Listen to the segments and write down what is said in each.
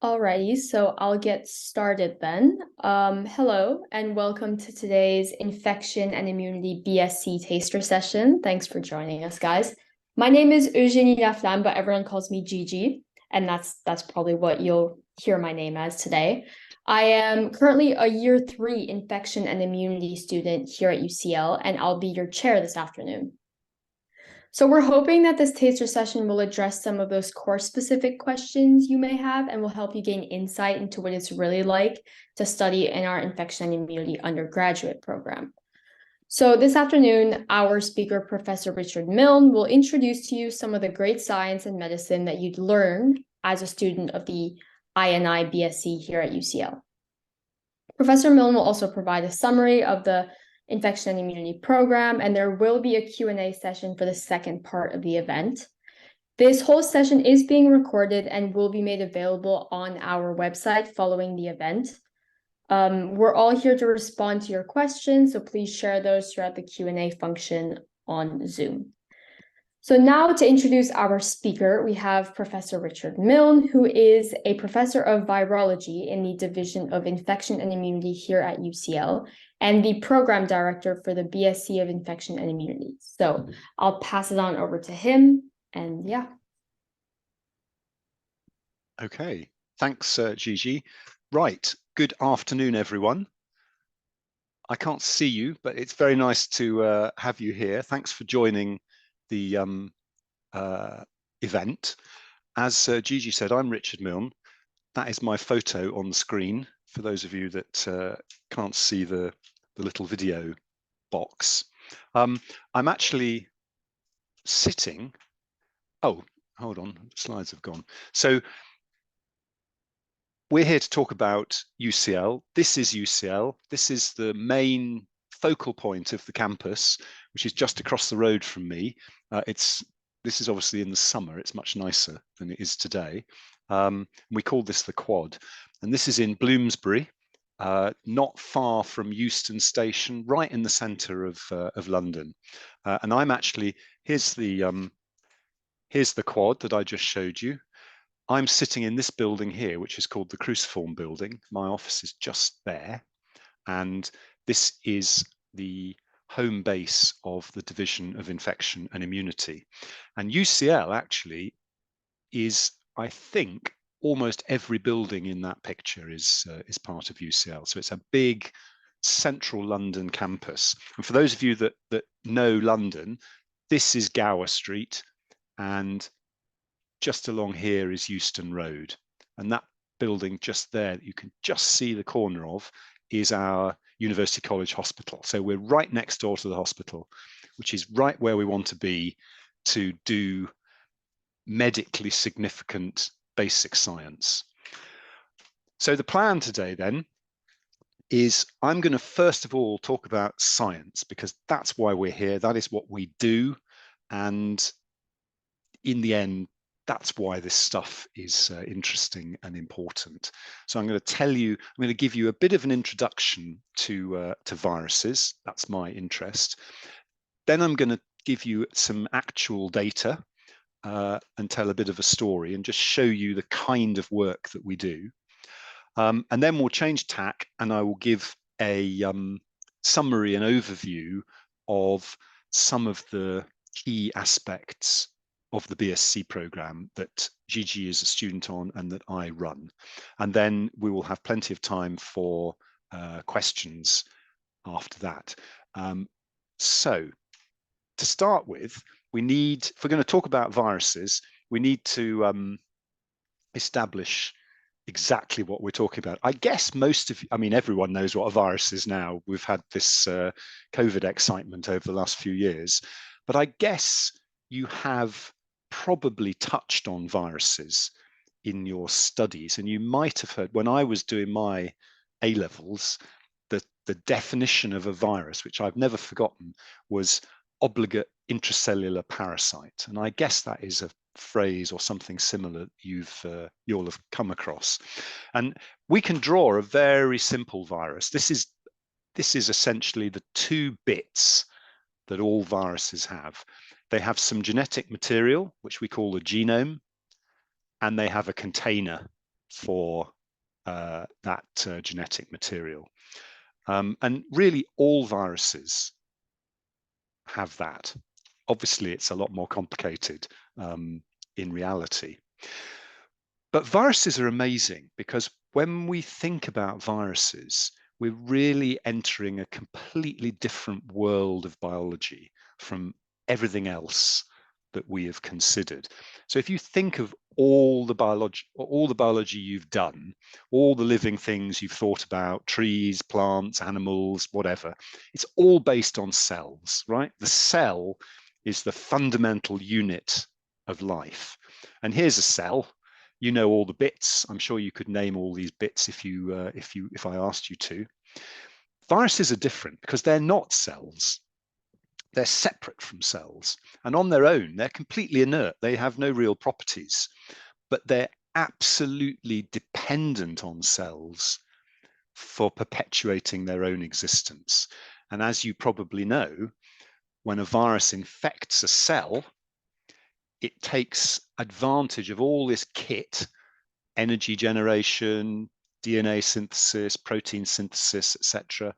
Alrighty, so I'll get started then. Hello and welcome to today's Infection and Immunity BSc taster session. Thanks for joining us, guys. My name is Eugénie Laflamme, but everyone calls me Gigi, and that's probably what you'll hear my name as today. I am currently a year 3 infection and immunity student here at UCL, and I'll be your chair this afternoon. So we're hoping that this taster session will address some of those course-specific questions you may have and will help you gain insight into what it's really like to study in our infection and immunity undergraduate program. So this afternoon, our speaker, Professor Richard Milne, will introduce to you some of the great science and medicine that you'd learn as a student of the INI BSc here at UCL. Professor Milne will also provide a summary of the Infection and Immunity program, and there will be a Q&A session for the second part of the event. This whole session is being recorded and will be made available on our website following the event. We're all here to respond to your questions, so please share those throughout the Q&A function on Zoom. So now to introduce our speaker, we have Professor Richard Milne, who is a professor of virology in the Division of Infection and Immunity here at UCL, and the program director for the BSc of Infection and Immunity. So I'll pass it on over to him, and yeah. Okay, thanks, Gigi. Right, good afternoon, everyone. I can't see you, but it's very nice to have you here. Thanks for joining the event. As Gigi said, I'm Richard Milne. That is my photo on the screen for those of you that can't see the little video box. I'm actually sitting. Oh, hold on, slides have gone. So we're here to talk about UCL. This is UCL. This is the main focal point of the campus, which is just across the road from me. This is obviously in the summer. It's much nicer than it is today. We call this the Quad. And this is in Bloomsbury, not far from Euston Station, right in the centre of London. And I'm actually, here's the Quad that I just showed you. I'm sitting in this building here, which is called the Cruciform Building. My office is just there. And this is the home base of the Division of Infection and Immunity. And UCL actually is, I think, almost every building in that picture is part of UCL. So it's a big central London campus. And for those of you that know London, this is Gower Street, and just along here is Euston Road. And that building just there that you can just see the corner of is our University College Hospital. So we're right next door to the hospital, which is right where we want to be to do medically significant basic science. So the plan today then is I'm going to first of all talk about science, because that's why we're here. That is what we do. And in the end, that's why this stuff is interesting and important. So I'm going to give you a bit of an introduction to viruses. That's my interest. Then I'm going to give you some actual data and tell a bit of a story and just show you the kind of work that we do. And then we'll change tack and I will give a summary and overview of some of the key aspects of the BSc program that Gigi is a student on and that I run. And then we will have plenty of time for questions after that. So to start with, if we're going to talk about viruses, we need to establish exactly what we're talking about. I guess everyone knows what a virus is now. We've had this COVID excitement over the last few years, but I guess you have probably touched on viruses in your studies, and you might have heard when I was doing my A-levels, the definition of a virus, which I've never forgotten, was obligate intracellular parasite. And I guess that is a phrase or something similar you'll have come across. And we can draw a very simple virus. This is essentially the two bits that all viruses have. They have some genetic material, which we call the genome, and they have a container for that genetic material. And really all viruses have that. Obviously, it's a lot more complicated in reality. But viruses are amazing because when we think about viruses, we're really entering a completely different world of biology from everything else that we have considered. So if you think of all the biology you've done, all the living things you've thought about, trees, plants, animals, whatever, it's all based on cells, right? The cell is the fundamental unit of life. And here's a cell. You know all the bits. I'm sure you could name all these bits if I asked you to. Viruses are different because they're not cells. They're separate from cells, and on their own, they're completely inert. They have no real properties, but they're absolutely dependent on cells for perpetuating their own existence. And as you probably know, when a virus infects a cell, it takes advantage of all this kit, energy generation, DNA synthesis, protein synthesis, etc.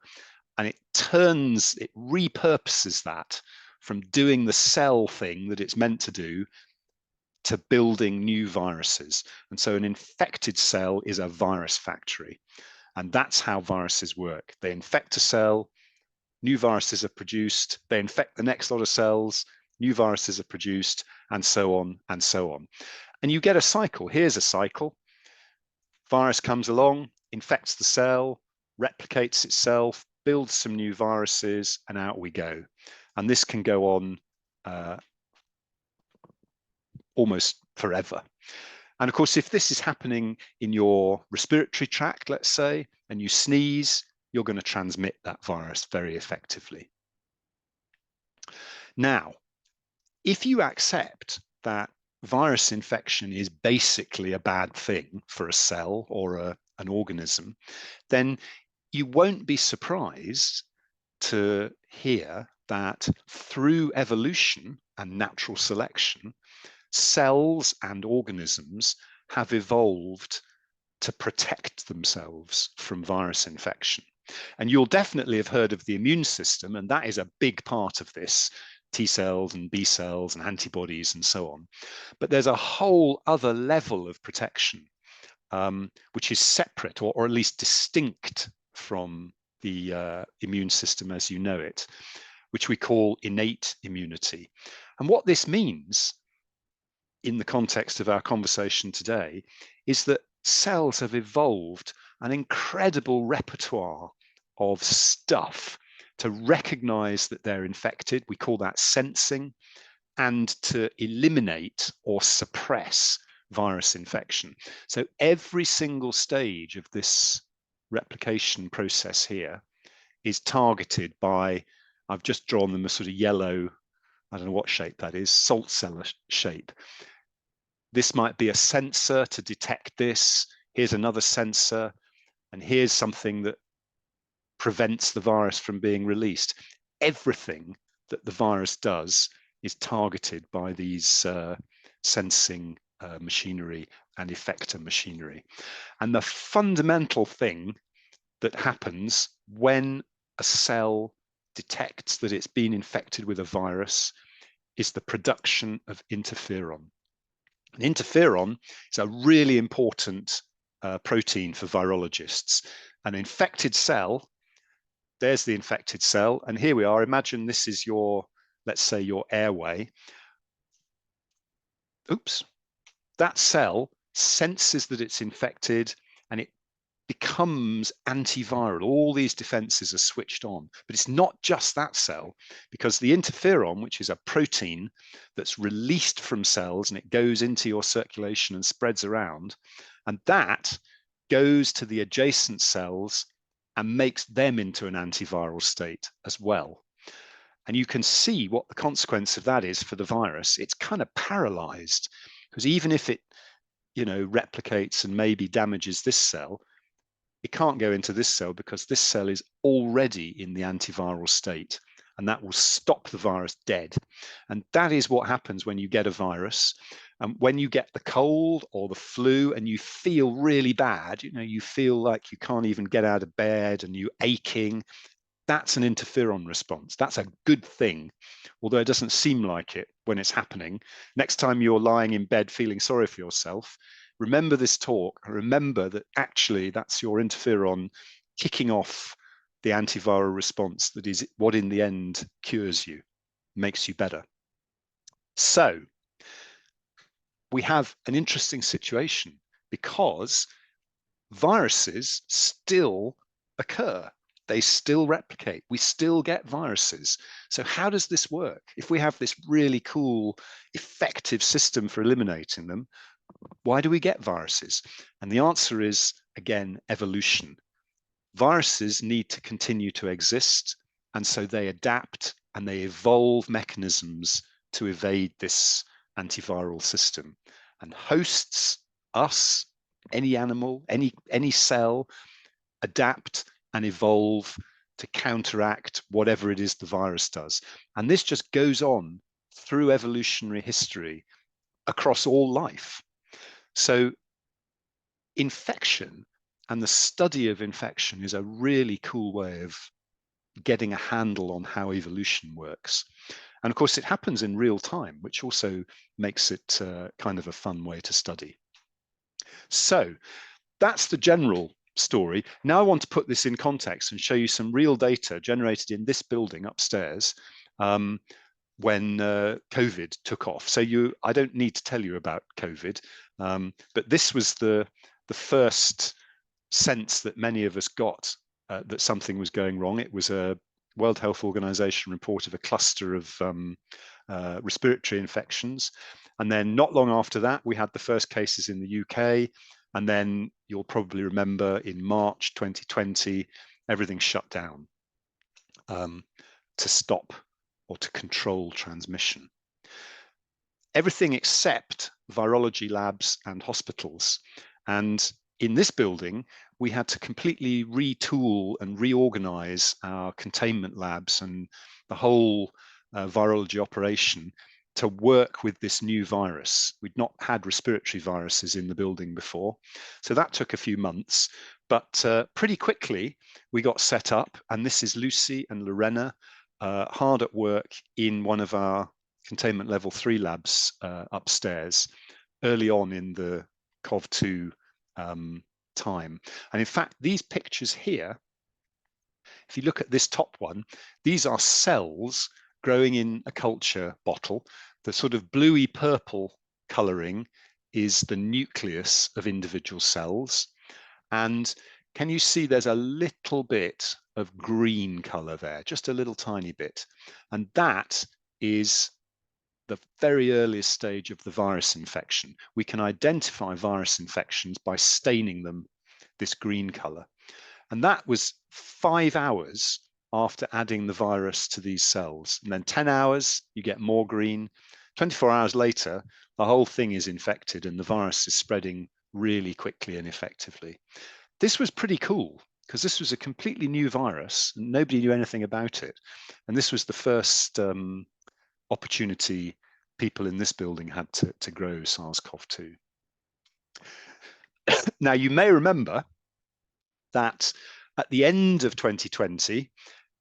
And it repurposes that from doing the cell thing that it's meant to do to building new viruses. And so an infected cell is a virus factory. And that's how viruses work. They infect a cell, new viruses are produced, they infect the next lot of cells, new viruses are produced, and so on and so on. And you get a cycle. Here's a cycle. Virus comes along, infects the cell, replicates itself, builds some new viruses, and out we go. And this can go on almost forever. And of course, if this is happening in your respiratory tract, let's say, and you sneeze, you're going to transmit that virus very effectively. Now, if you accept that virus infection is basically a bad thing for a cell or an organism, then you won't be surprised to hear that through evolution and natural selection, cells and organisms have evolved to protect themselves from virus infection. And you'll definitely have heard of the immune system, and that is a big part of this. T cells and B cells and antibodies and so on. But there's a whole other level of protection, which is separate or at least distinct from the immune system as you know it, which we call innate immunity. And what this means in the context of our conversation today is that cells have evolved an incredible repertoire of stuff to recognize that they're infected. We call that sensing, and to eliminate or suppress virus infection. So every single stage of this replication process here is targeted by, I've just drawn them a sort of yellow, I don't know what shape that is, salt cellar shape. This might be a sensor to detect this. Here's another sensor, and here's something that prevents the virus from being released. Everything that the virus does is targeted by these sensing machinery and effector machinery. And the fundamental thing that happens when a cell detects that it's been infected with a virus is the production of interferon. And interferon is a really important protein for virologists. An infected cell, there's the infected cell, and here we are. Imagine this is your, let's say, your airway. Oops. That cell senses that it's infected and it becomes antiviral. All these defenses are switched on, but it's not just that cell, because the interferon, which is a protein that's released from cells and it goes into your circulation and spreads around, and that goes to the adjacent cells and makes them into an antiviral state as well. And you can see what the consequence of that is for the virus. It's kind of paralyzed, because even if it, replicates and maybe damages this cell, it can't go into this cell because this cell is already in the antiviral state, and that will stop the virus dead. And that is what happens when you get a virus. When you get the cold or the flu and you feel really bad, you feel like you can't even get out of bed and you're aching, that's an interferon response. That's a good thing, although it doesn't seem like it when it's happening. Next time you're lying in bed feeling sorry for yourself, remember this talk. Remember that actually that's your interferon kicking off the antiviral response that is what in the end cures you, makes you better. So we have an interesting situation because viruses still occur. They still replicate. We still get viruses. So how does this work? If we have this really cool, effective system for eliminating them, why do we get viruses? And the answer is, again, evolution. Viruses need to continue to exist, and so they adapt and they evolve mechanisms to evade this antiviral system. And hosts, us, any animal, any cell, adapt and evolve to counteract whatever it is the virus does. And this just goes on through evolutionary history across all life. So infection and the study of infection is a really cool way of getting a handle on how evolution works. And of course, it happens in real time, which also makes it kind of a fun way to study. So that's the general story. Now I want to put this in context and show you some real data generated in this building upstairs when COVID took off. So I don't need to tell you about COVID, but this was the first sense that many of us got that something was going wrong. It was a World Health Organization report of a cluster of respiratory infections. And then not long after that, we had the first cases in the UK. And then you'll probably remember in March 2020, everything shut down to stop or to control transmission. Everything except virology labs and hospitals. And in this building, we had to completely retool and reorganize our containment labs and the whole virology operation to work with this new virus. We'd not had respiratory viruses in the building before. So that took a few months, but pretty quickly we got set up. And this is Lucy and Lorena hard at work in one of our containment level 3 labs upstairs early on in the COV2 time. And in fact, these pictures here, if you look at this top one, these are cells growing in a culture bottle. The sort of bluey purple coloring is the nucleus of individual cells. And can you see there's a little bit of green color there, just a little tiny bit. And that is the very earliest stage of the virus infection. We can identify virus infections by staining them this green color. And that was 5 hours after adding the virus to these cells. And then 10 hours, you get more green. 24 hours later, the whole thing is infected and the virus is spreading really quickly and effectively. This was pretty cool because this was a completely new virus and nobody knew anything about it. And this was the first opportunity people in this building had to grow SARS-CoV-2. Now, you may remember that at the end of 2020,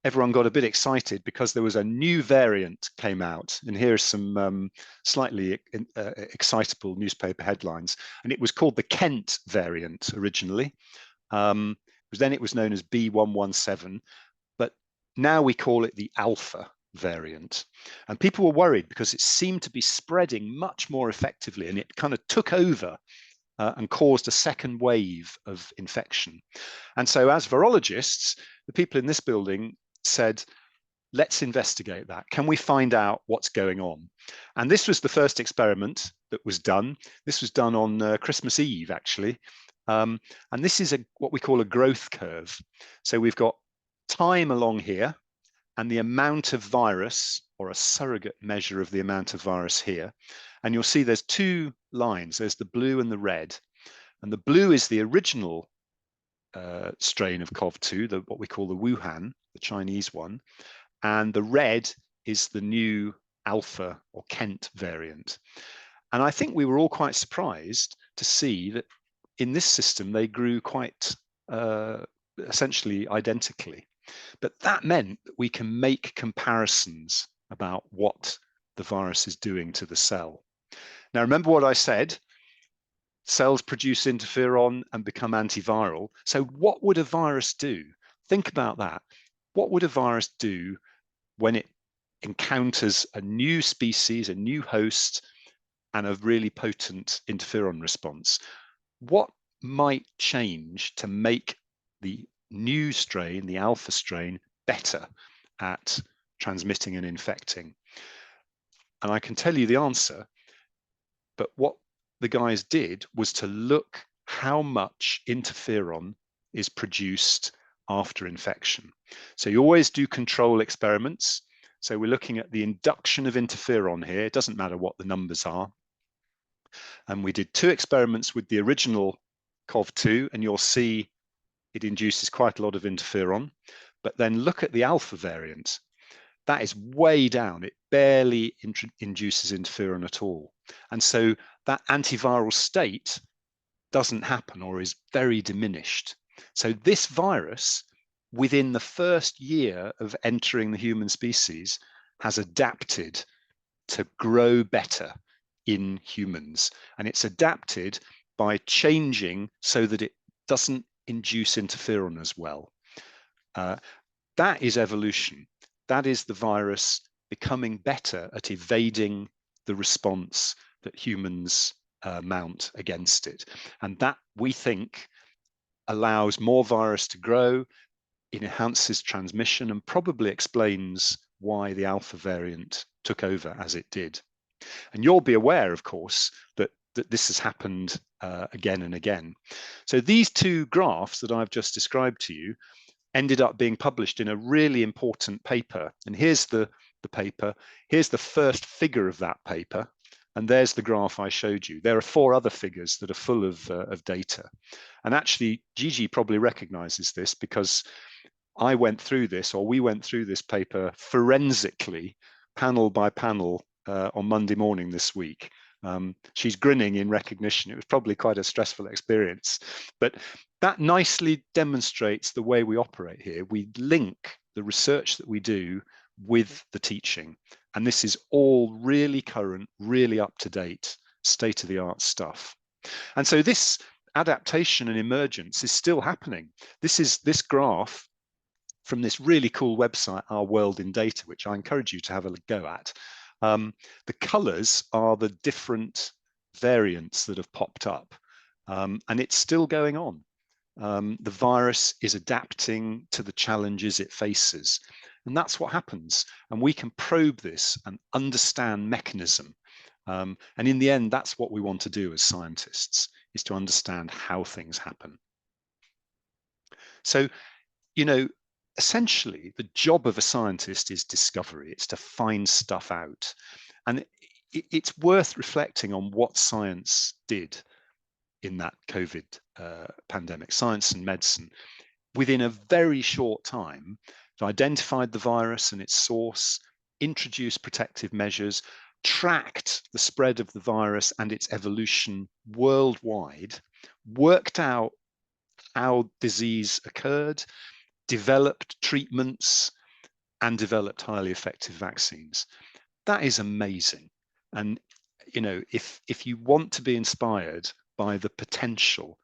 everyone got a bit excited because there was a new variant came out. And here are some slightly excitable newspaper headlines. And it was called the Kent variant originally. Then it was known as B117, but now we call it the Alpha variant. And people were worried because it seemed to be spreading much more effectively and it kind of took over and caused a second wave of infection. And so as virologists, the people in this building said, let's investigate that. Can we find out what's going on? And this was the first experiment that was done. This was done on Christmas Eve, actually. And this is what we call a growth curve. So we've got time along here and the amount of virus, or a surrogate measure of the amount of virus here. And you'll see there's 2 lines. There's the blue and the red. And the blue is the original strain of CoV2, what we call the Wuhan, the Chinese one. And the red is the new Alpha or Kent variant. And I think we were all quite surprised to see that in this system, they grew quite essentially identically. But that meant that we can make comparisons about what the virus is doing to the cell. Now, remember what I said? Cells produce interferon and become antiviral. So what would a virus do? Think about that. What would a virus do when it encounters a new species, a new host, and a really potent interferon response? What might change to make the new strain, the alpha strain, better at transmitting and infecting? And I can tell you the answer, but what the guys did was to look how much interferon is produced after infection. So you always do control experiments. So we're looking at the induction of interferon here. It doesn't matter what the numbers are. And we did 2 experiments with the original COV2, and you'll see it induces quite a lot of interferon. But then look at the alpha variant. That is way down. It barely induces interferon at all. And so that antiviral state doesn't happen or is very diminished. So this virus, within the first year of entering the human species, has adapted to grow better in humans. And it's adapted by changing so that it doesn't induce interferon as well. That is evolution. That is the virus becoming better at evading the response that humans mount against it. And that, we think, allows more virus to grow, it enhances transmission, and probably explains why the alpha variant took over as it did. And you'll be aware, of course, that this has happened again and again. So these 2 graphs that I've just described to you ended up being published in a really important paper. And here's the paper. Here's the first figure of that paper. And there's the graph I showed you. There are 4 other figures that are full of data. And actually, Gigi probably recognizes this because I went through this, or we went through this paper forensically, panel by panel, on Monday morning this week. She's grinning in recognition. It was probably quite a stressful experience, but that nicely demonstrates the way we operate here. We link the research that we do with the teaching, and this is all really current, really up-to-date, state-of-the-art stuff. And so this adaptation and emergence is still happening. This graph from this really cool website, Our World in Data, which I encourage you to have a go at. The colors are the different variants that have popped up, and it's still going on. The virus is adapting to the challenges it faces, and that's what happens. And we can probe this and understand mechanism. And in the end, that's what we want to do as scientists, is to understand how things happen. So, you know, essentially, the job of a scientist is discovery. It's to find stuff out. And it's worth reflecting on what science did in that COVID pandemic, science and medicine. Within a very short time, it identified the virus and its source, introduced protective measures, tracked the spread of the virus and its evolution worldwide, worked out how disease occurred, developed treatments, and developed highly effective vaccines. That is amazing. And you know, if you want to be inspired by the potential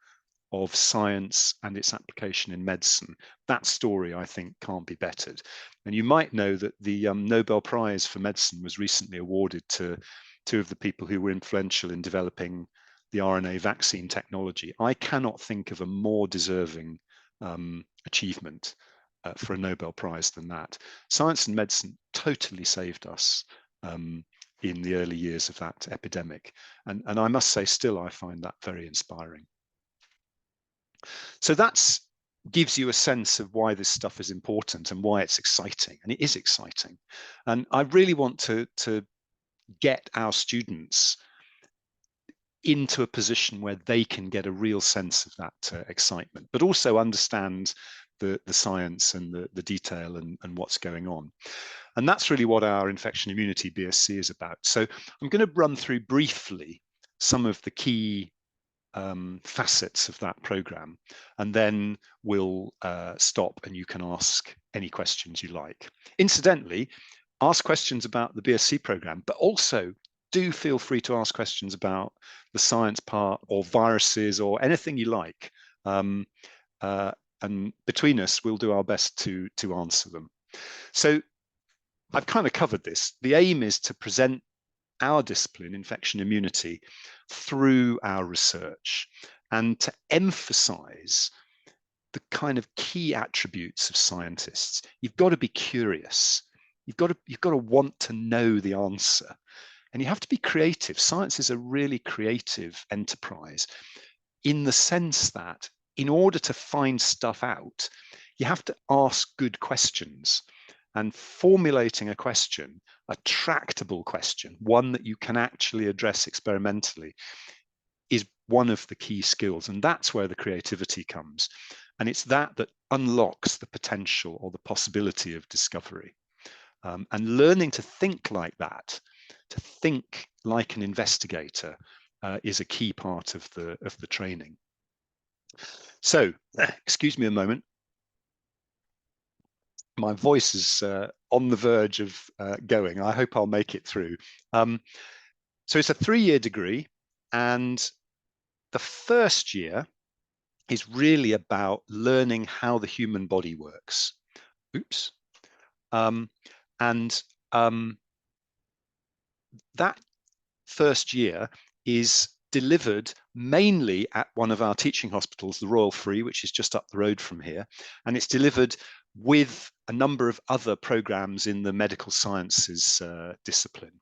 of science and its application in medicine, that story, I think, can't be bettered. And you might know that the Nobel Prize for Medicine was recently awarded to 2 of the people who were influential in developing the RNA vaccine technology. I cannot think of a more deserving achievement for a Nobel Prize than that. Science and medicine totally saved us in the early years of that epidemic. And I must say, still, I find that very inspiring. So that gives you a sense of why this stuff is important and why it's exciting. And it is exciting. And I really want to get our students into a position where they can get a real sense of that excitement, but also understand the science and the detail and what's going on. And that's really what our Infection Immunity BSc is about. So I'm going to run through briefly some of the key facets of that program, and then we'll stop and you can ask any questions you like. Incidentally, ask questions about the BSc program, but also do feel free to ask questions about the science part or viruses or anything you like. And between us, we'll do our best to answer them. So I've kind of covered this. The aim is to present our discipline, infection immunity, through our research and to emphasize the kind of key attributes of scientists. You've got to be curious. You've got to want to know the answer. And you have to be creative. Science is a really creative enterprise in the sense that in order to find stuff out, you have to ask good questions. And formulating a question, a tractable question, one that you can actually address experimentally, is one of the key skills. And that's where the creativity comes. And it's that that unlocks the potential or the possibility of discovery. And learning to think like that, to think like an investigator, is a key part of the training. So, excuse me a moment. My voice is on the verge of going. I hope I'll make it through. So it's a 3-year degree, and the first year is really about learning how the human body works. Oops. That first year is delivered mainly at one of our teaching hospitals, the Royal Free, which is just up the road from here. And it's delivered with a number of other programs in the medical sciences discipline.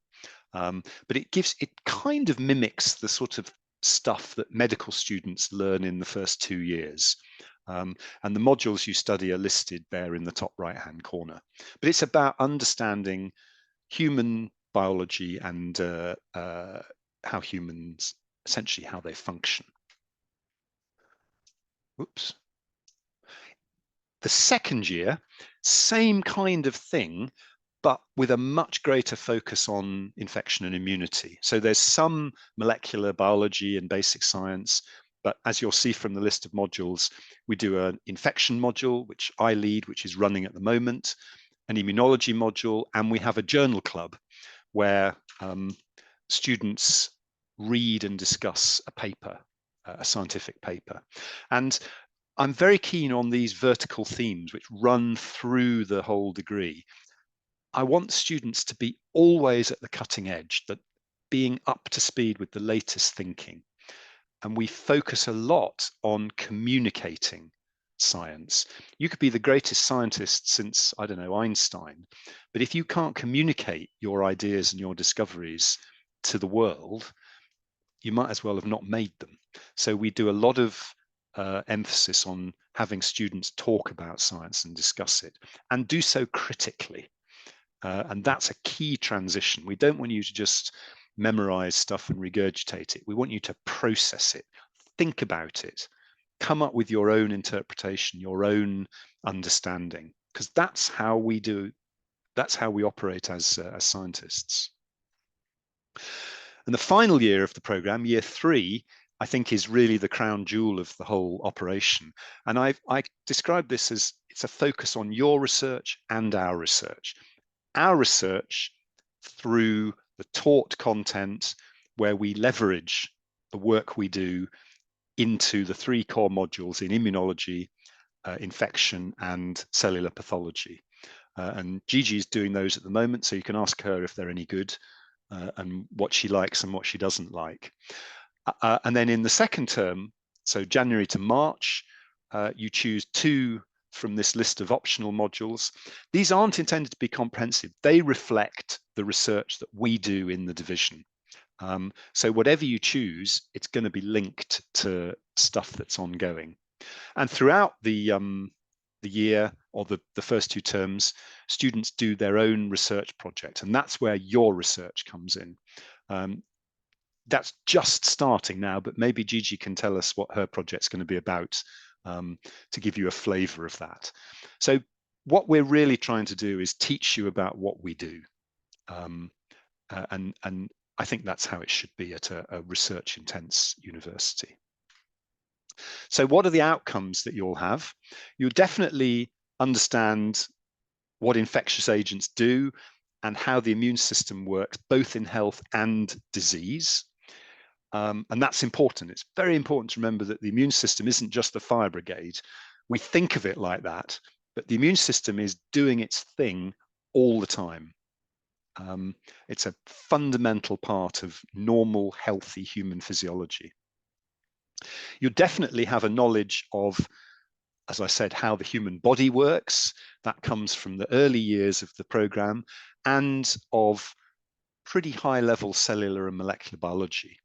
But it kind of mimics the sort of stuff that medical students learn in the first 2 years. And the modules you study are listed there in the top right-hand corner. But it's about understanding human biology and how humans, essentially how they function. Oops. The second year, same kind of thing, but with a much greater focus on infection and immunity. So there's some molecular biology and basic science, but as you'll see from the list of modules, we do an infection module, which I lead, which is running at the moment, an immunology module, and we have a journal club where students read and discuss a paper, a scientific paper. And I'm very keen on these vertical themes which run through the whole degree. I want students to be always at the cutting edge, that being up to speed with the latest thinking. And we focus a lot on communicating science. You could be the greatest scientist since, I don't know, Einstein, but if you can't communicate your ideas and your discoveries to the world, you might as well have not made them. So we do a lot of emphasis on having students talk about science and discuss it, and do so critically. And that's a key transition. We don't want you to just memorize stuff and regurgitate it. We want you to process it, think about it, come up with your own interpretation, your own understanding, because that's how we operate as scientists. And the final year of the program, year 3, I think is really the crown jewel of the whole operation. And I describe this as it's a focus on your research and our research. Our research through the taught content, where we leverage the work we do into the 3 core modules in immunology, infection, and cellular pathology. And Gigi is doing those at the moment, so you can ask her if they're any good and what she likes and what she doesn't like. And then in the second term, so January to March, you choose 2 from this list of optional modules. These aren't intended to be comprehensive. They reflect the research that we do in the division. So whatever you choose, it's going to be linked to stuff that's ongoing. And throughout the year, or the first 2 terms, students do their own research project, and that's where your research comes in. That's just starting now, but maybe Gigi can tell us what her project's going to be about, to give you a flavor of that. So what we're really trying to do is teach you about what we do, and I think that's how it should be at a research intense university. So what are the outcomes that you'll have? You'll definitely understand what infectious agents do and how the immune system works, both in health and disease. And that's important. It's very important to remember that the immune system isn't just the fire brigade. We think of it like that, but the immune system is doing its thing all the time. It's a fundamental part of normal, healthy human physiology. You definitely have a knowledge of, as I said, how the human body works. That comes from the early years of the program, and of pretty high level cellular and molecular biology.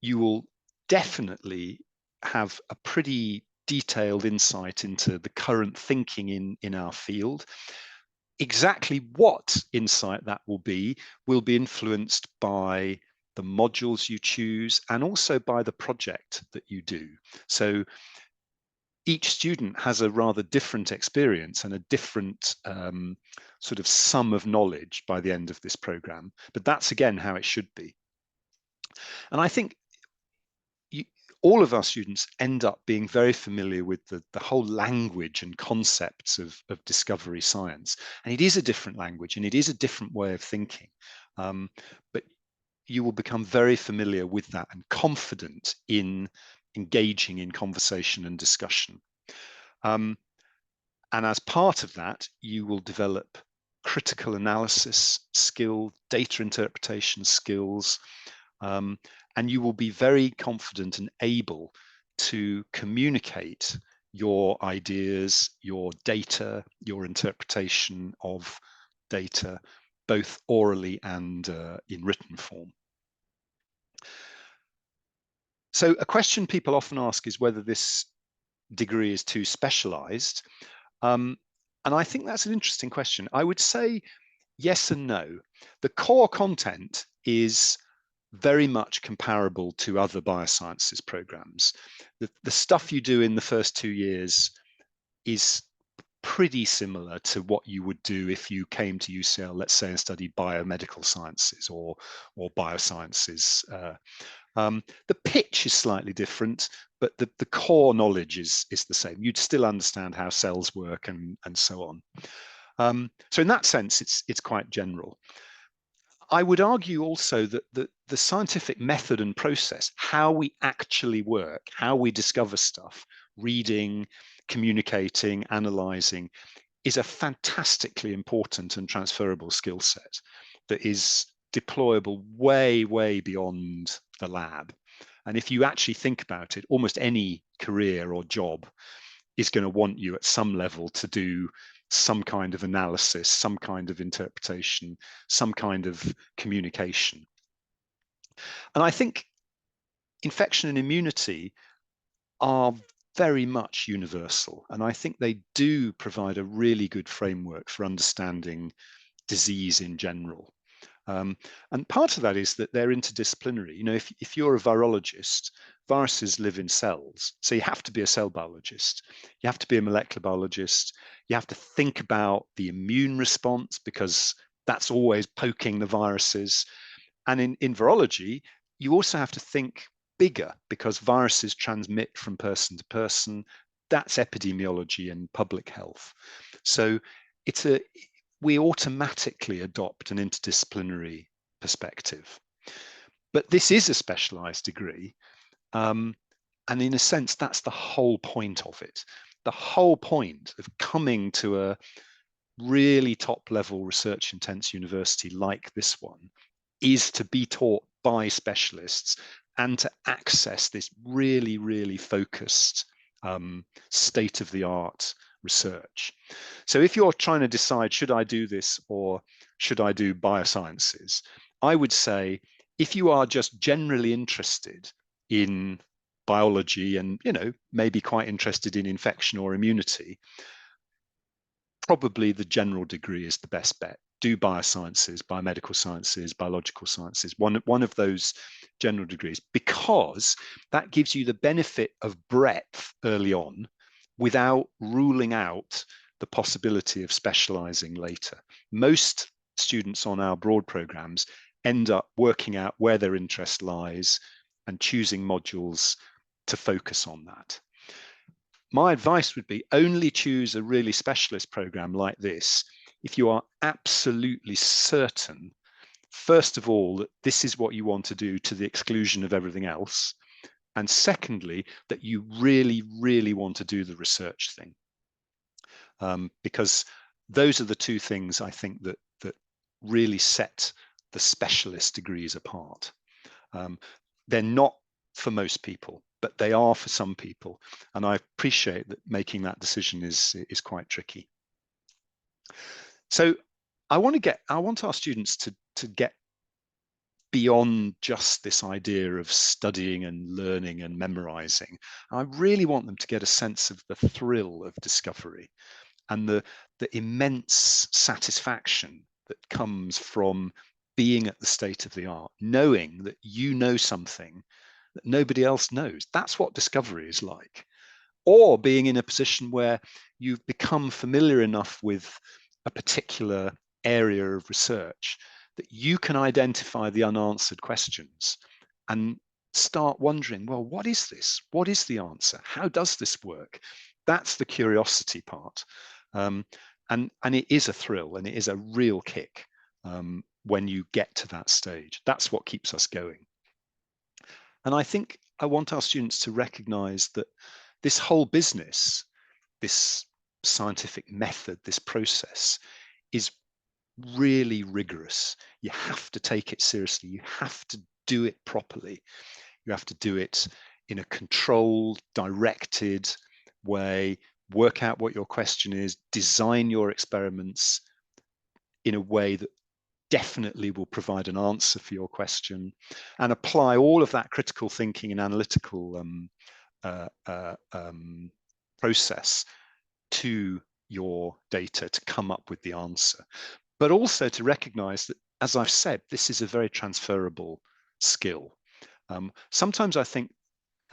You will definitely have a pretty detailed insight into the current thinking in our field. Exactly what insight that will be influenced by the modules you choose and also by the project that you do. So each student has a rather different experience and a different sort of sum of knowledge by the end of this program, but that's again how it should be. And I think all of our students end up being very familiar with the whole language and concepts of discovery science. And it is a different language and it is a different way of thinking. But you will become very familiar with that and confident in engaging in conversation and discussion. And as part of that, you will develop critical analysis skill, data interpretation skills, and you will be very confident and able to communicate your ideas, your data, your interpretation of data, both orally and in written form. So a question people often ask is whether this degree is too specialized. And I think that's an interesting question. I would say yes and no. The core content is very much comparable to other biosciences programs. The stuff you do in the first 2 years is pretty similar to what you would do if you came to UCL, let's say, and studied biomedical sciences or biosciences. The pitch is slightly different, but the core knowledge is the same. You'd still understand how cells work and so on. So in that sense, it's quite general. I would argue also that the scientific method and process, how we actually work, how we discover stuff, reading, communicating, analyzing, is a fantastically important and transferable skill set that is deployable way, way beyond the lab. And if you actually think about it, almost any career or job is going to want you at some level to do some kind of analysis, some kind of interpretation, some kind of communication. And I think infection and immunity are very much universal. And I think they do provide a really good framework for understanding disease in general. And part of that is that they're interdisciplinary. You know, if you're a virologist, viruses live in cells. So you have to be a cell biologist. You have to be a molecular biologist. You have to think about the immune response because that's always poking the viruses. And in virology, you also have to think bigger because viruses transmit from person to person. That's epidemiology and public health. So we automatically adopt an interdisciplinary perspective. But this is a specialized degree. And in a sense, that's the whole point of it. The whole point of coming to a really top level research intense university like this one is to be taught by specialists and to access this really, really focused state of the art research. So if you're trying to decide, should I do this or should I do biosciences? I would say if you are just generally interested in biology and, you know, maybe quite interested in infection or immunity, probably the general degree is the best bet. Do biosciences, biomedical sciences, biological sciences, one of those general degrees, because that gives you the benefit of breadth early on without ruling out the possibility of specializing later. Most students on our broad programs end up working out where their interest lies and choosing modules to focus on that. My advice would be only choose a really specialist program like this if you are absolutely certain, first of all, that this is what you want to do to the exclusion of everything else. And secondly, that you really, really want to do the research thing. Because those are the two things I think that really set the specialist degrees apart. They're not for most people, but they are for some people. And I appreciate that making that decision is quite tricky. So I want our students to get beyond just this idea of studying and learning and memorizing. I really want them to get a sense of the thrill of discovery and the immense satisfaction that comes from being at the state of the art, knowing that you know something that nobody else knows. That's what discovery is like. Or being in a position where you've become familiar enough with a particular area of research that you can identify the unanswered questions and start wondering, well, what is this? What is the answer? How does this work? That's the curiosity part. And it is a thrill and it is a real kick when you get to that stage. That's what keeps us going. And I think I want our students to recognize that this whole business, this scientific method, this process is really rigorous. You have to take it seriously. You have to do it properly. You have to do it in a controlled, directed way, work out what your question is, design your experiments in a way that definitely will provide an answer for your question, and apply all of that critical thinking and analytical process to your data to come up with the answer. But also to recognize that, as I've said, this is a very transferable skill. Sometimes I think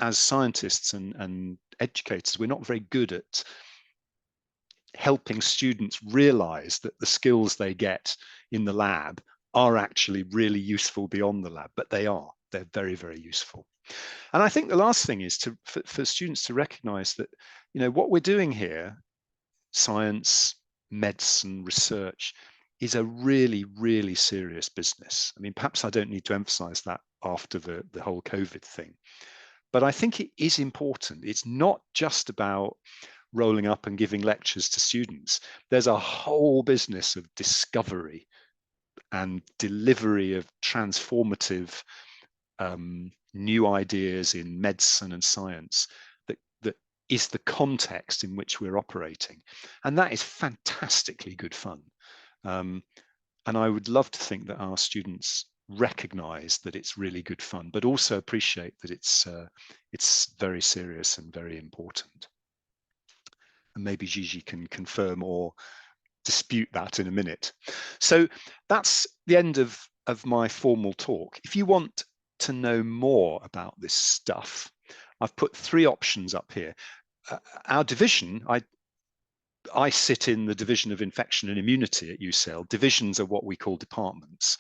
as scientists and educators, we're not very good at helping students realize that the skills they get in the lab are actually really useful beyond the lab, but they are. They're very, very useful. And I think the last thing is for students to recognize that, you know, what we're doing here, science, medicine, research, is a really, really serious business. I mean, perhaps I don't need to emphasize that after the whole COVID thing, but I think it is important. It's not just about rolling up and giving lectures to students. There's a whole business of discovery and delivery of transformative new ideas in medicine and science that is the context in which we're operating. And that is fantastically good fun. And I would love to think that our students recognize that it's really good fun, but also appreciate that it's very serious and very important. And maybe Gigi can confirm or dispute that in a minute. So that's the end of my formal talk. If you want to know more about this stuff, I've put 3 options up here. Our division, I sit in the Division of Infection and Immunity at UCL. Divisions are what we call departments.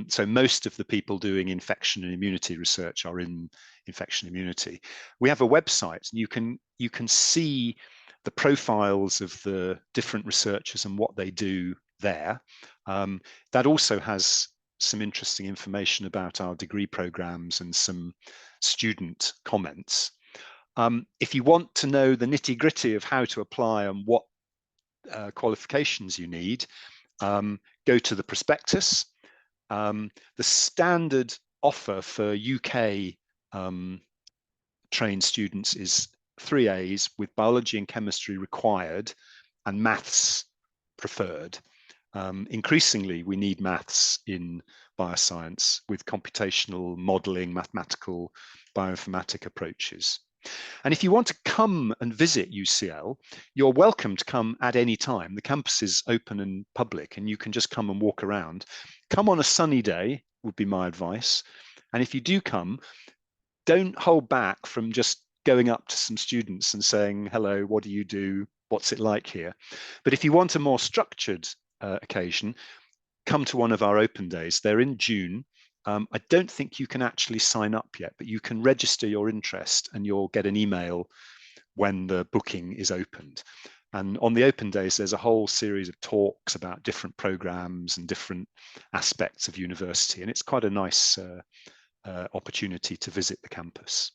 So most of the people doing infection and immunity research are in infection and immunity. We have a website, and you can see the profiles of the different researchers and what they do there. That also has some interesting information about our degree programs and some student comments. If you want to know the nitty-gritty of how to apply and what qualifications you need, go to the prospectus. The standard offer for UK trained students is 3 A's with biology and chemistry required and maths preferred. Increasingly, we need maths in bioscience with computational modeling, mathematical, bioinformatic approaches. And if you want to come and visit UCL, you're welcome to come at any time. The campus is open and public, and you can just come and walk around. Come on a sunny day would be my advice. And if you do come, don't hold back from just going up to some students and saying, hello, what do you do? What's it like here? But if you want a more structured occasion, come to one of our open days. They're in June. I don't think you can actually sign up yet, but you can register your interest and you'll get an email when the booking is opened. And on the open days, there's a whole series of talks about different programs and different aspects of university. And it's quite a nice opportunity to visit the campus.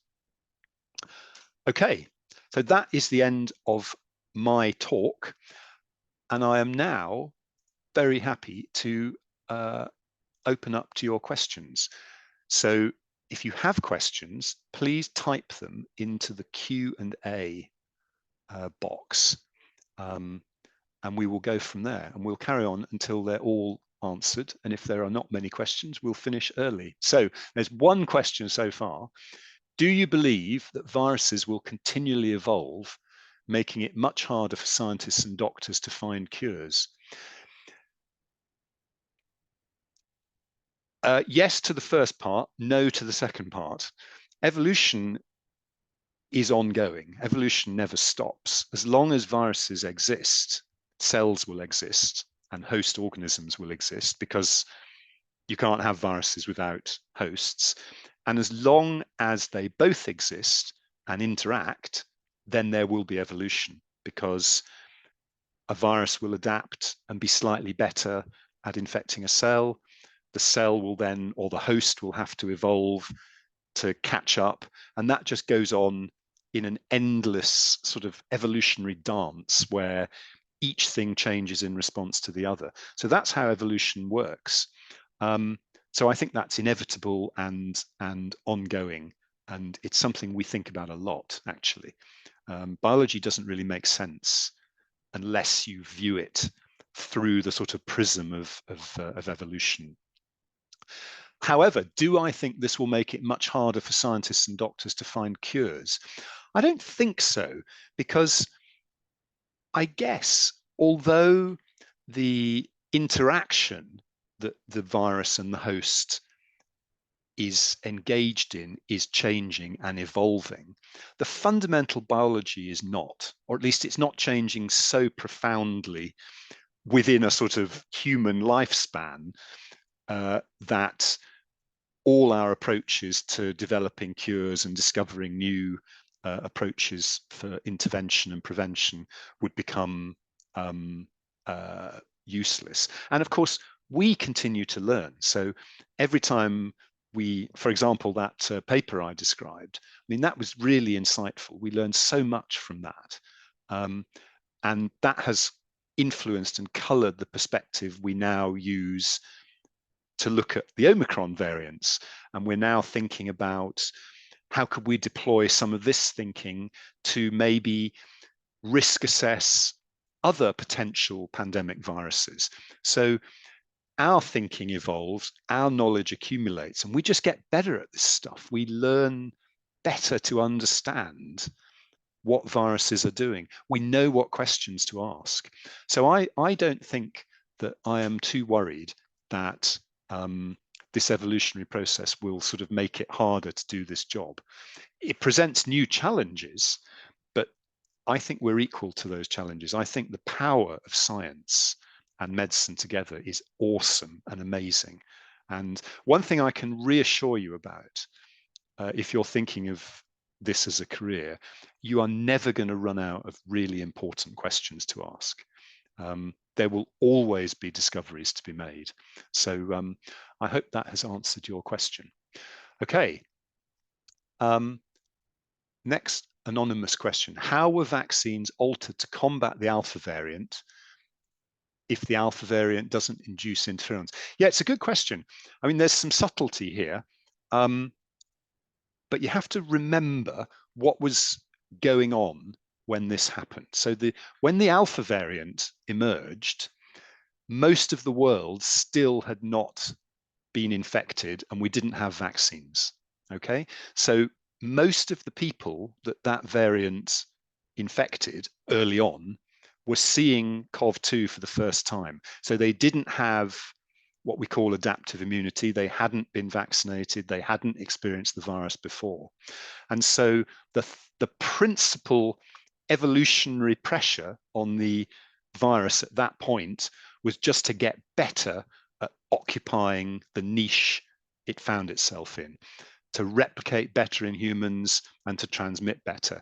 Okay, so that is the end of my talk. And I am now very happy to open up to your questions. So if you have questions, please type them into the Q&A box, and we will go from there, and we'll carry on until they're all answered. And if there are not many questions, we'll finish early. So there's one question so far. Do you believe that viruses will continually evolve, making it much harder for scientists and doctors to find cures? Yes to the first part, no to the second part. Evolution is ongoing. Evolution never stops. As long as viruses exist, cells will exist and host organisms will exist, because you can't have viruses without hosts. And as long as they both exist and interact, then there will be evolution, because a virus will adapt and be slightly better at infecting a cell. The cell will then, or the host will have to evolve to catch up. And that just goes on in an endless sort of evolutionary dance where each thing changes in response to the other. So that's how evolution works. So I think that's inevitable and ongoing. And it's something we think about a lot, actually. Biology doesn't really make sense unless you view it through the sort of prism of evolution. However, do I think this will make it much harder for scientists and doctors to find cures? I don't think so, because I guess although the interaction that the virus and the host is engaged in is changing and evolving, the fundamental biology is not, or at least it's not changing so profoundly within a sort of human lifespan that all our approaches to developing cures and discovering new approaches for intervention and prevention would become useless. And of course, we continue to learn. So every time we, for example, that paper I described, I mean, that was really insightful. We learned so much from that. And that has influenced and colored the perspective we now use to look at the Omicron variants. And we're now thinking about how could we deploy some of this thinking to maybe risk assess other potential pandemic viruses. So our thinking evolves, our knowledge accumulates, and we just get better at this stuff. We learn better to understand what viruses are doing. We know what questions to ask. So I don't think that I am too worried that this evolutionary process will sort of make it harder to do this job. It presents new challenges, but I think we're equal to those challenges. I think the power of science and medicine together is awesome and amazing. And one thing I can reassure you about, if you're thinking of this as a career, you are never going to run out of really important questions to ask. There will always be discoveries to be made. So I hope that has answered your question. Okay. Next anonymous question. How were vaccines altered to combat the alpha variant if the alpha variant doesn't induce interference? Yeah, it's a good question. I mean, there's some subtlety here, but you have to remember what was going on when this happened. So when the alpha variant emerged, most of the world still had not been infected and we didn't have vaccines. Okay, so most of the people that variant infected early on were seeing COV2 for the first time. So they didn't have what we call adaptive immunity. They hadn't been vaccinated. They hadn't experienced the virus before. And so the principal evolutionary pressure on the virus at that point was just to get better occupying the niche it found itself in, to replicate better in humans and to transmit better.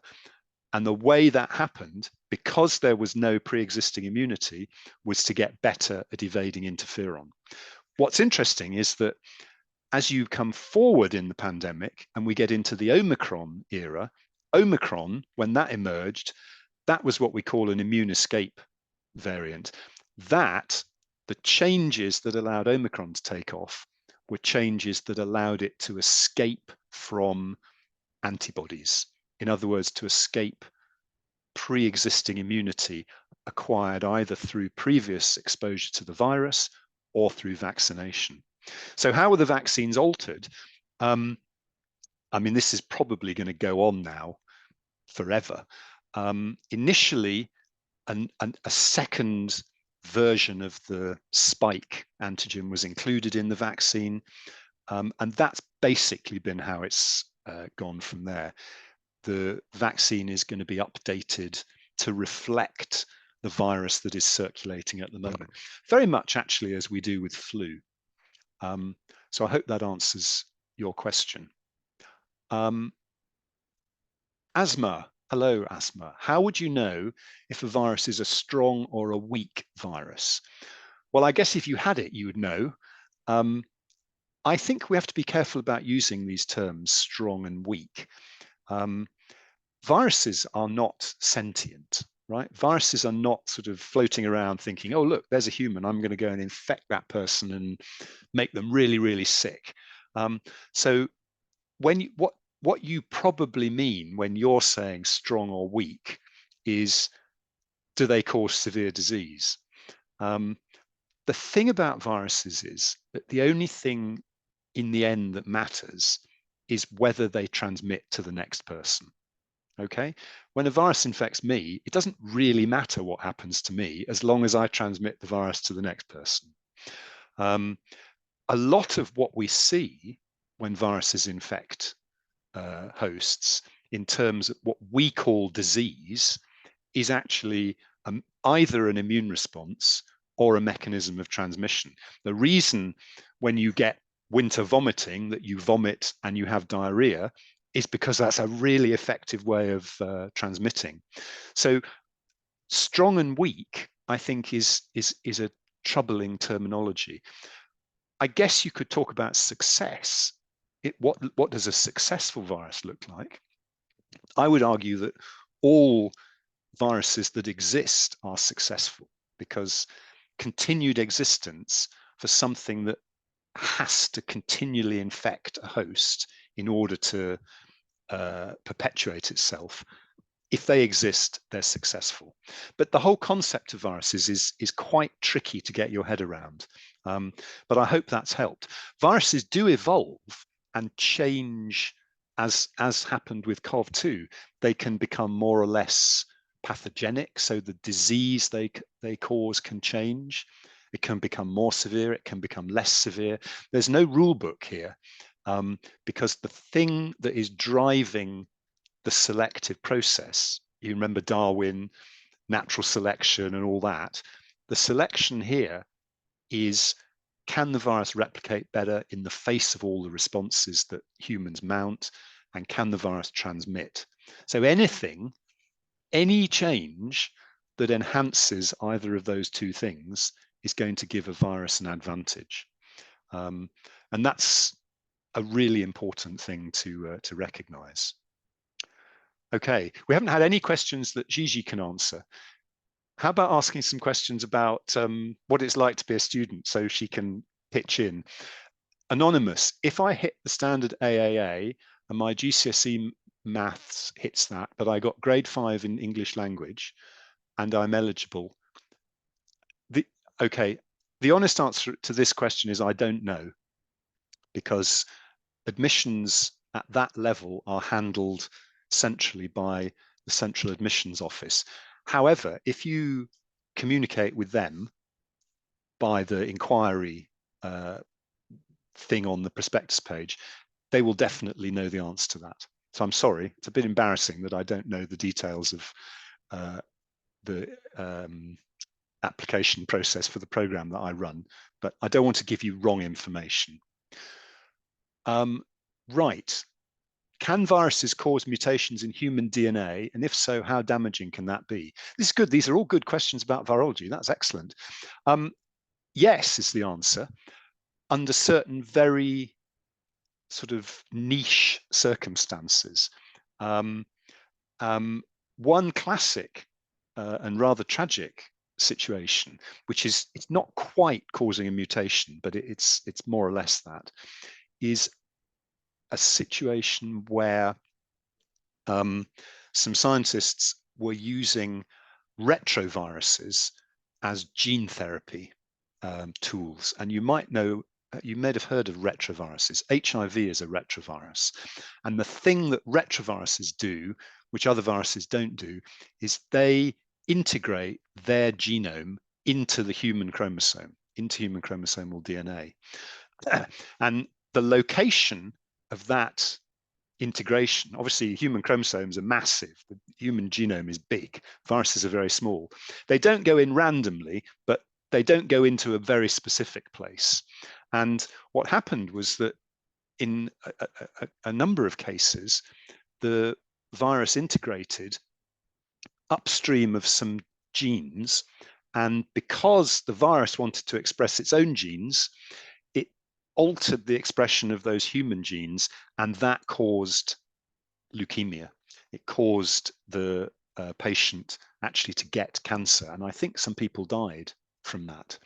And the way that happened, because there was no pre-existing immunity, was to get better at evading interferon. What's interesting is that as you come forward in the pandemic and we get into the Omicron era, Omicron, when that emerged, that was what we call an immune escape variant. That, the changes that allowed Omicron to take off were changes that allowed it to escape from antibodies. In other words, to escape pre-existing immunity acquired either through previous exposure to the virus or through vaccination. So how were the vaccines altered? I mean, this is probably going to go on now forever. Initially, a second version of the spike antigen was included in the vaccine, and that's basically been how it's gone from there. The vaccine is going to be updated to reflect the virus that is circulating at the moment, very much actually as we do with flu. So I hope that answers your question. Asthma. Hello, asthma. How would you know if a virus is a strong or a weak virus? Well, I guess if you had it, you would know. I think we have to be careful about using these terms, strong and weak. Viruses are not sentient, right? Viruses are not sort of floating around thinking, oh, look, there's a human. I'm going to go and infect that person and make them really, really sick. So when what you probably mean when you're saying strong or weak is, do they cause severe disease? The thing about viruses is that the only thing in the end that matters is whether they transmit to the next person. Okay, when a virus infects me, it doesn't really matter what happens to me as long as I transmit the virus to the next person. A lot of what we see when viruses infect hosts in terms of what we call disease is actually either an immune response or a mechanism of transmission. The reason when you get winter vomiting that you vomit and you have diarrhea is because that's a really effective way of transmitting. So strong and weak, I think, is a troubling terminology. I guess you could talk about success. What does a successful virus look like? I would argue that all viruses that exist are successful, because continued existence for something that has to continually infect a host in order to perpetuate itself, if they exist, they're successful. But the whole concept of viruses is quite tricky to get your head around. But I hope that's helped. Viruses do evolve and change, as happened with CoV-2. They can become more or less pathogenic, so the disease they cause can change. It can become more severe, it can become less severe. There's no rule book here, because the thing that is driving the selective process, you remember Darwin, natural selection and all that, the selection here is, can the virus replicate better in the face of all the responses that humans mount, and can the virus transmit? So any change that enhances either of those two things is going to give a virus an advantage. And that's a really important thing to recognize. Okay, we haven't had any questions that Gigi can answer. How about asking some questions about what it's like to be a student, so she can pitch in? Anonymous, if I hit the standard AAA and my GCSE maths hits that, but I got grade 5 in English language and I'm eligible. Okay, the honest answer to this question is I don't know, because admissions at that level are handled centrally by the Central Admissions Office. However, if you communicate with them by the inquiry thing on the prospectus page, they will definitely know the answer to that. So I'm sorry, it's a bit embarrassing that I don't know the details of the application process for the program that I run, but I don't want to give you wrong information. Right. Can viruses cause mutations in human DNA? And if so, how damaging can that be? This is good. These are all good questions about virology. That's excellent. Yes is the answer, under certain very sort of niche circumstances. One classic and rather tragic situation, which is it's not quite causing a mutation, but it's more or less that, is a situation where some scientists were using retroviruses as gene therapy tools. And you might know, you may have heard of retroviruses. HIV is a retrovirus. And the thing that retroviruses do, which other viruses don't do, is they integrate their genome into the human chromosome, into human chromosomal DNA. And the location of that integration, obviously human chromosomes are massive, the human genome is big, viruses are very small. They don't go in randomly, but they don't go into a very specific place. And what happened was that in a number of cases, the virus integrated upstream of some genes, and because the virus wanted to express its own genes, it altered the expression of those human genes, and that caused leukemia. It caused the patient actually to get cancer, and I think some people died from that.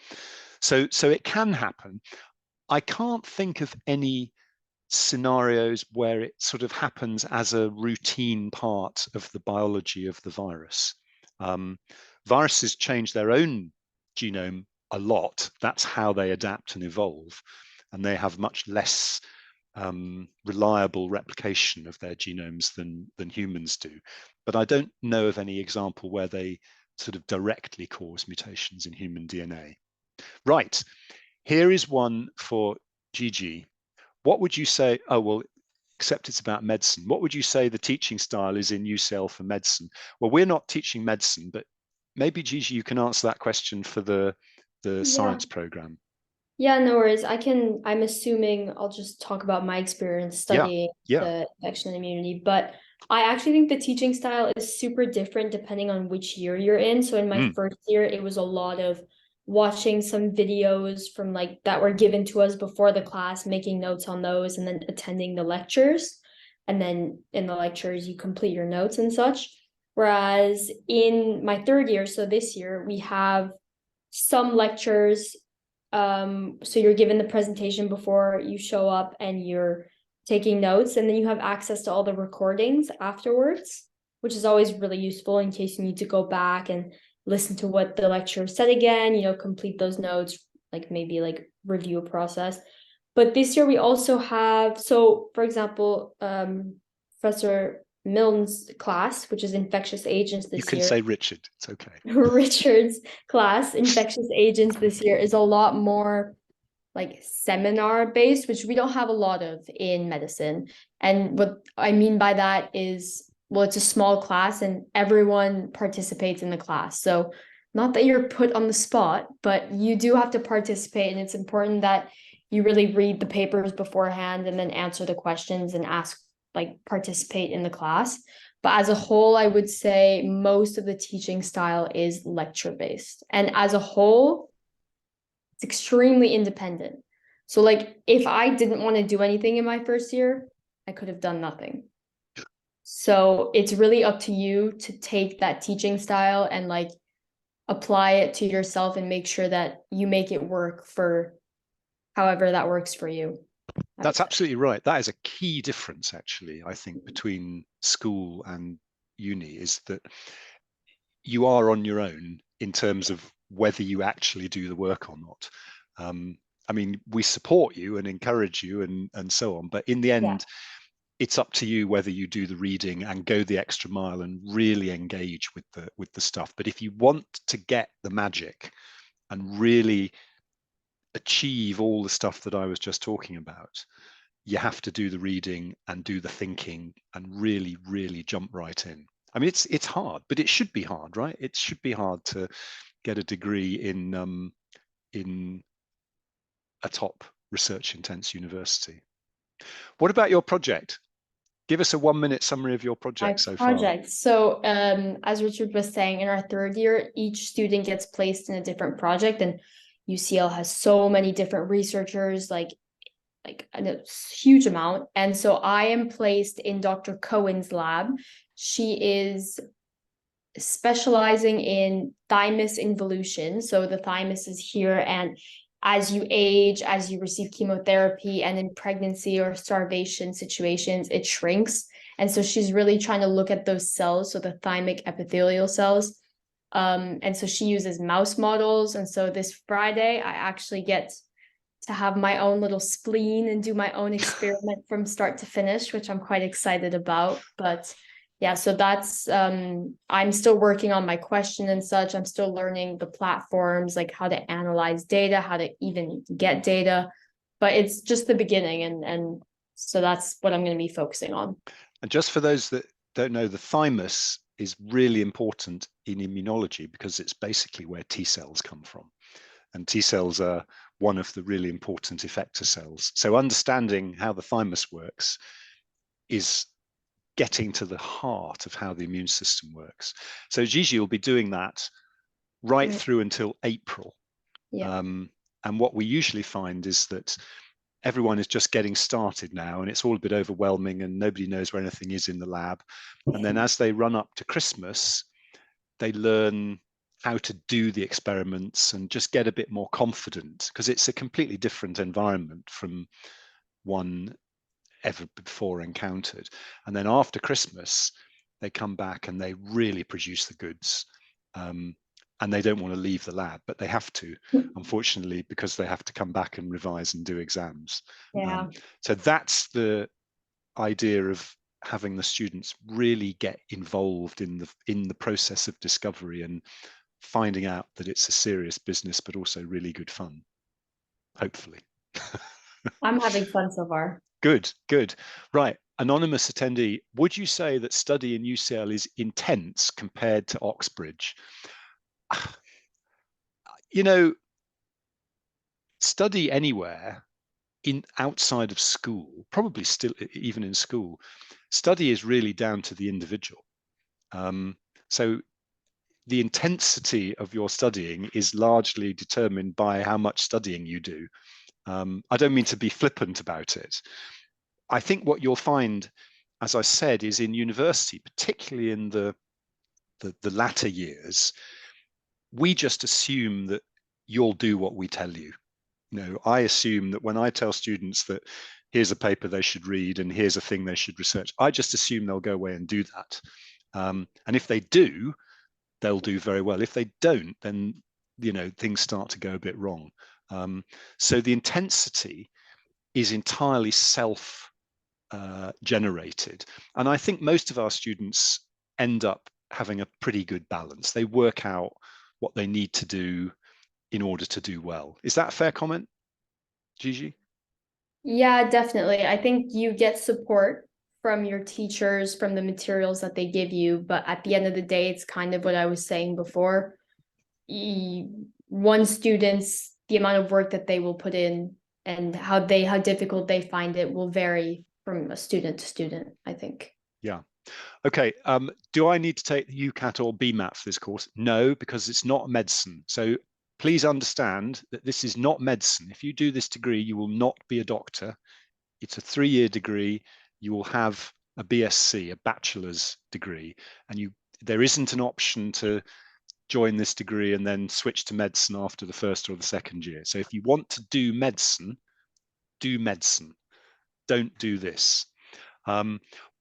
So it can happen. I can't think of any scenarios where it sort of happens as a routine part of the biology of the virus. Viruses change their own genome a lot. That's how they adapt and evolve, and they have much less reliable replication of their genomes than humans do. But I don't know of any example where they sort of directly cause mutations in human DNA. Right, here is one for Gigi. What would you say? Oh, well, except it's about medicine. What would you say the teaching style is in UCL for medicine? Well, we're not teaching medicine, but maybe Gigi, you can answer that question for the science program. Yeah, no worries. I'm assuming I'll just talk about my experience studying the infection and immunity, but I actually think the teaching style is super different depending on which year you're in. So in my first year, it was a lot of watching some videos from like that were given to us before the class, making notes on those, and then attending the lectures. And then in the lectures, you complete your notes and such. Whereas in my third year, so this year, we have some lectures. So you're given the presentation before you show up and you're taking notes, and then you have access to all the recordings afterwards, which is always really useful in case you need to go back and listen to what the lecturer said again, complete those notes, like maybe like review a process. But this year we also have, so for example, Professor Milne's class, which is infectious agents this year. You can say Richard, it's okay. Richard's class, infectious agents this year, is a lot more like seminar based, which we don't have a lot of in medicine. And what I mean by that is, well, it's a small class and everyone participates in the class. So not that you're put on the spot, but you do have to participate. And it's important that you really read the papers beforehand and then answer the questions and participate in the class. But as a whole, I would say most of the teaching style is lecture based. And as a whole, it's extremely independent. So like if I didn't want to do anything in my first year, I could have done nothing. So it's really up to you to take that teaching style and like apply it to yourself and make sure that you make it work for however that works for you. That's absolutely right. That is a key difference, actually, I think, between school and uni, is that you are on your own in terms of whether you actually do the work or not. I mean, we support you and encourage you and so on, but in the end, it's up to you whether you do the reading and go the extra mile and really engage with the stuff. But if you want to get the magic and really achieve all the stuff that I was just talking about, you have to do the reading and do the thinking and really, really jump right in. I mean, it's hard, but it should be hard, right? It should be hard to get a degree in a top research intense university. What about your project? Give us a 1-minute summary of your project so far. So as Richard was saying, in our third year, each student gets placed in a different project, and UCL has so many different researchers, like a huge amount. And so I am placed in Dr. Cohen's lab. She is specializing in thymus involution. So the thymus is here, and as you age, as you receive chemotherapy, and in pregnancy or starvation situations, it shrinks. And so she's really trying to look at those cells, so the thymic epithelial cells. And so she uses mouse models. And so this Friday, I actually get to have my own little spleen and do my own experiment from start to finish, which I'm quite excited about. But yeah, so that's I'm still working on my question and such. I'm still learning the platforms, like how to analyze data, how to even get data. But it's just the beginning, and so that's what I'm going to be focusing on. And just for those that don't know, the thymus is really important in immunology because it's basically where T cells come from. And T cells are one of the really important effector cells. So understanding how the thymus works is getting to the heart of how the immune system works. So Gigi will be doing that right through until April. Yeah. And what we usually find is that everyone is just getting started now, and it's all a bit overwhelming and nobody knows where anything is in the lab. And then as they run up to Christmas, they learn how to do the experiments and just get a bit more confident, because it's a completely different environment from one ever before encountered. And then after Christmas, they come back and they really produce the goods. And they don't want to leave the lab, but they have to, unfortunately, because they have to come back and revise and do exams. Yeah. So that's the idea of having the students really get involved in the process of discovery and finding out that it's a serious business, but also really good fun, hopefully. I'm having fun so far. Good, good. Right. Anonymous attendee, would you say that study in UCL is intense compared to Oxbridge? You know, study anywhere outside of school, probably still even in school, study is really down to the individual. So the intensity of your studying is largely determined by how much studying you do. I don't mean to be flippant about it. I think what you'll find, as I said, is in university, particularly in the latter years, we just assume that you'll do what we tell you. You know, I assume that when I tell students that here's a paper they should read and here's a thing they should research, I just assume they'll go away and do that. And if they do, they'll do very well. If they don't, then, you know, things start to go a bit wrong. So the intensity is entirely self-generated. And I think most of our students end up having a pretty good balance. They work out what they need to do in order to do well. Is that a fair comment, Gigi? Yeah, definitely. I think you get support from your teachers, from the materials that they give you, but at the end of the day, it's kind of what I was saying before. One student's, the amount of work that they will put in and how difficult they find it will vary from a student to student, I think. Yeah. Okay. Do I need to take the UCAT or BMAT for this course? No, because it's not medicine. So please understand that this is not medicine. If you do this degree, you will not be a doctor. It's a 3-year degree. You will have a BSc, a bachelor's degree, and there isn't an option to join this degree and then switch to medicine after the first or the second year. So if you want to do medicine, do medicine. Don't do this.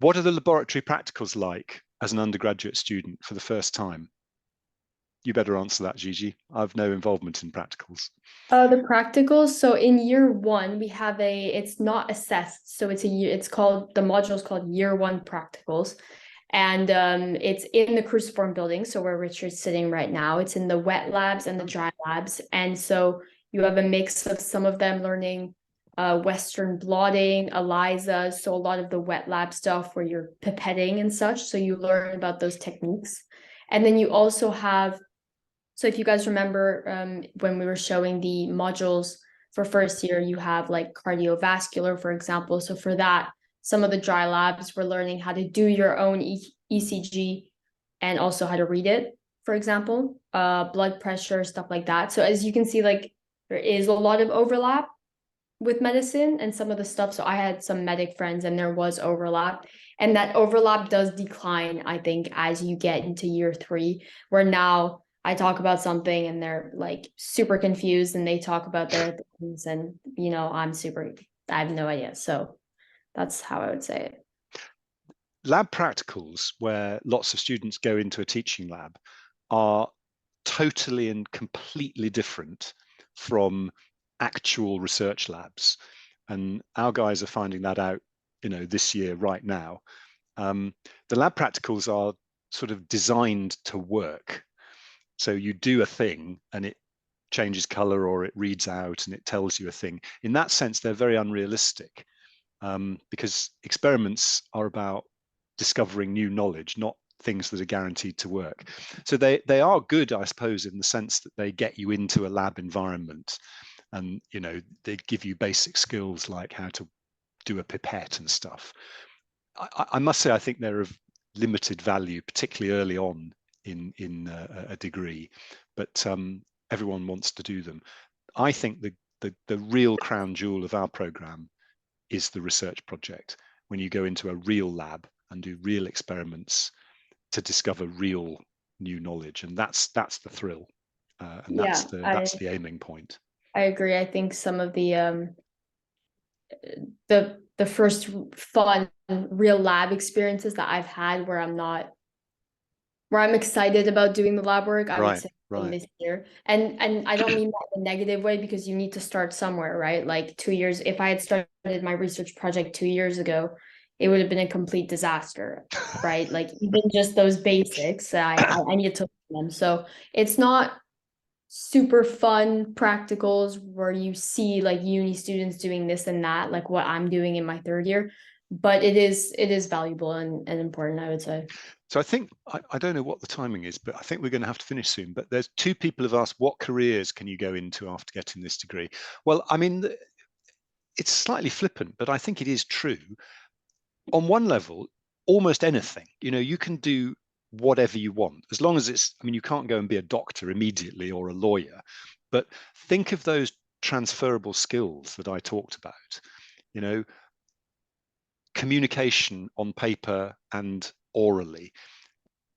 What are the laboratory practicals like as an undergraduate student for the first time? You better answer that, Gigi. I've no involvement in practicals. The practicals. So in year one, we have it's not assessed. So the module is called year one practicals. And it's in the cruciform building. So where Richard's sitting right now, it's in the wet labs and the dry labs. And so you have a mix of some of them learning Western blotting, ELISA, so a lot of the wet lab stuff where you're pipetting and such. So you learn about those techniques. And then you also have So if you guys remember, when we were showing the modules for first year, you have like cardiovascular, for example. So for that, some of the dry labs, we're learning how to do your own ECG and also how to read it, for example, blood pressure, stuff like that. So as you can see, like there is a lot of overlap with medicine and some of the stuff. So I had some medic friends and there was overlap. And that overlap does decline, I think, as you get into year 3, where now I talk about something and they're like super confused and they talk about their things and I have no idea. So that's how I would say it. Lab practicals, where lots of students go into a teaching lab, are totally and completely different from actual research labs. And our guys are finding that out, this year right now. The lab practicals are sort of designed to work. So you do a thing and it changes color or it reads out and it tells you a thing. In that sense, they're very unrealistic, because experiments are about discovering new knowledge, not things that are guaranteed to work. So they are good, I suppose, in the sense that they get you into a lab environment and they give you basic skills like how to do a pipette and stuff. I must say I think they're of limited value, particularly early on in a degree, but everyone wants to do them. I think the real crown jewel of our program is the research project, when you go into a real lab and do real experiments to discover real new knowledge, and that's the thrill, and Yeah, that's the aiming point. I agree. I think some of the first fun real lab experiences that I've had where I'm excited about doing the lab work, I would say in this year. And I don't mean that in a negative way, because you need to start somewhere, right? Like 2 years, if I had started my research project 2 years ago, it would have been a complete disaster, right? Like even just those basics, I need to learn them. So it's not super fun practicals where you see like uni students doing this and that, like what I'm doing in my 3rd year, but it is valuable and important, I would say. So I think, I don't know what the timing is, but I think we're going to have to finish soon. But there's 2 people have asked, what careers can you go into after getting this degree? Well, I mean, it's slightly flippant, but I think it is true. On one level, almost anything, you can do whatever you want, as long as it's, I mean, you can't go and be a doctor immediately or a lawyer, but think of those transferable skills that I talked about, communication on paper and orally,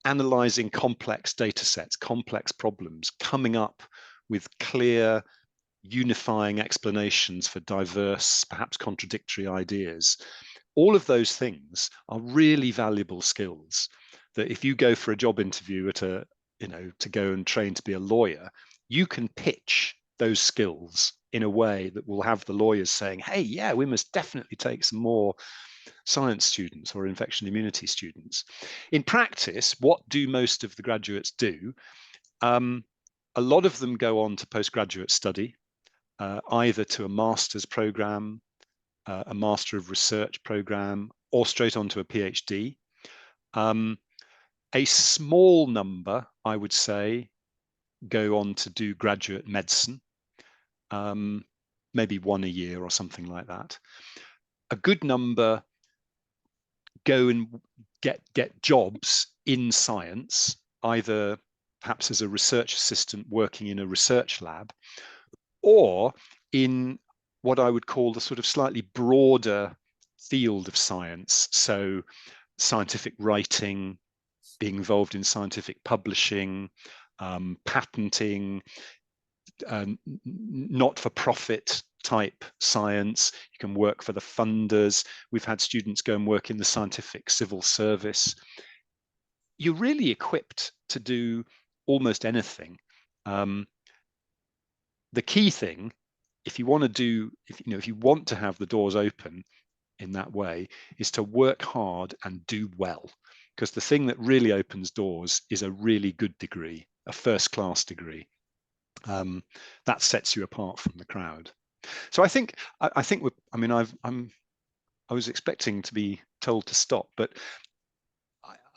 analyzing complex data sets, complex problems, coming up with clear, unifying explanations for diverse, perhaps contradictory ideas. All of those things are really valuable skills that if you go for a job interview to go and train to be a lawyer, you can pitch those skills in a way that will have the lawyers saying, hey, yeah, we must definitely take some more science students or infection immunity students. In practice, what do most of the graduates do? A lot of them go on to postgraduate study, either to a master's program, a Master of Research program, or straight onto a PhD. A small number, I would say, go on to do graduate medicine, maybe 1 a year or something like that. A good number go and get jobs in science, either perhaps as a research assistant working in a research lab, or in what I would call the sort of slightly broader field of science. So scientific writing, being involved in scientific publishing, patenting, not-for-profit type science. You can work for the funders. We've had students go and work in the scientific civil service. You're really equipped to do almost anything. The key thing, if you want to have the doors open in that way, is to work hard and do well. Because the thing that really opens doors is a really good degree, a first-class degree. That sets you apart from the crowd. So I think I was expecting to be told to stop, but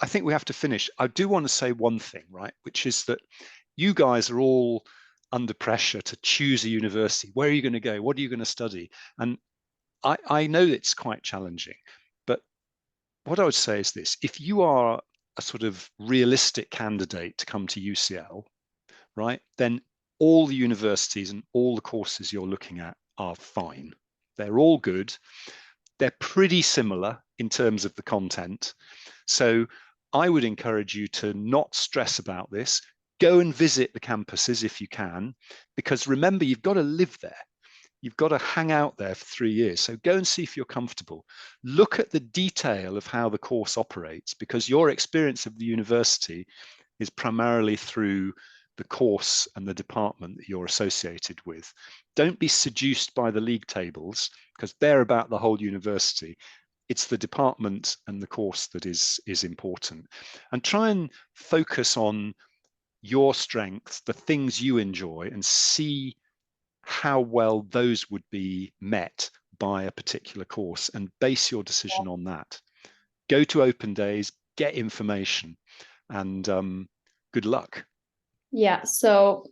I think we have to finish. I do want to say one thing, right, which is that You guys are all under pressure to choose a university. Where are you going to go? What are you going to study? And I know it's quite challenging, but what I would say is this: if you are a sort of realistic candidate to come to UCL, right, then all the universities and all the courses you're looking at are fine. They're all good. They're pretty similar in terms of the content. So I would encourage you to not stress about this. Go and visit the campuses if you can, because remember, you've got to live there. You've got to hang out there for 3 years. So go and see if you're comfortable. Look at the detail of how the course operates, because your experience of the university is primarily through the course and the department that you're associated with. Don't be seduced by the league tables, because they're about the whole university. It's the department and the course that is important. And try and focus on your strengths, the things you enjoy, and see how well those would be met by a particular course, and base your decision on that. Go to open days, get information, and good luck. Yeah, so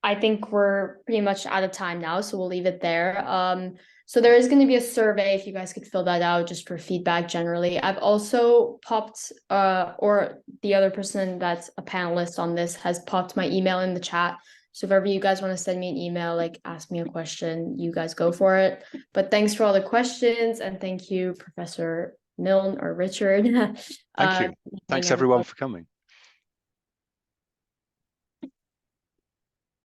I think we're pretty much out of time now, so we'll leave it there. So there is going to be a survey if you guys could fill that out just for feedback generally. I've also popped, or the other person that's a panelist on this has popped my email in the chat. So if ever you guys want to send me an email, like ask me a question, you guys go for it. But thanks for all the questions, and thank you, Professor Milne or Richard. Thank you. Thanks everyone for coming.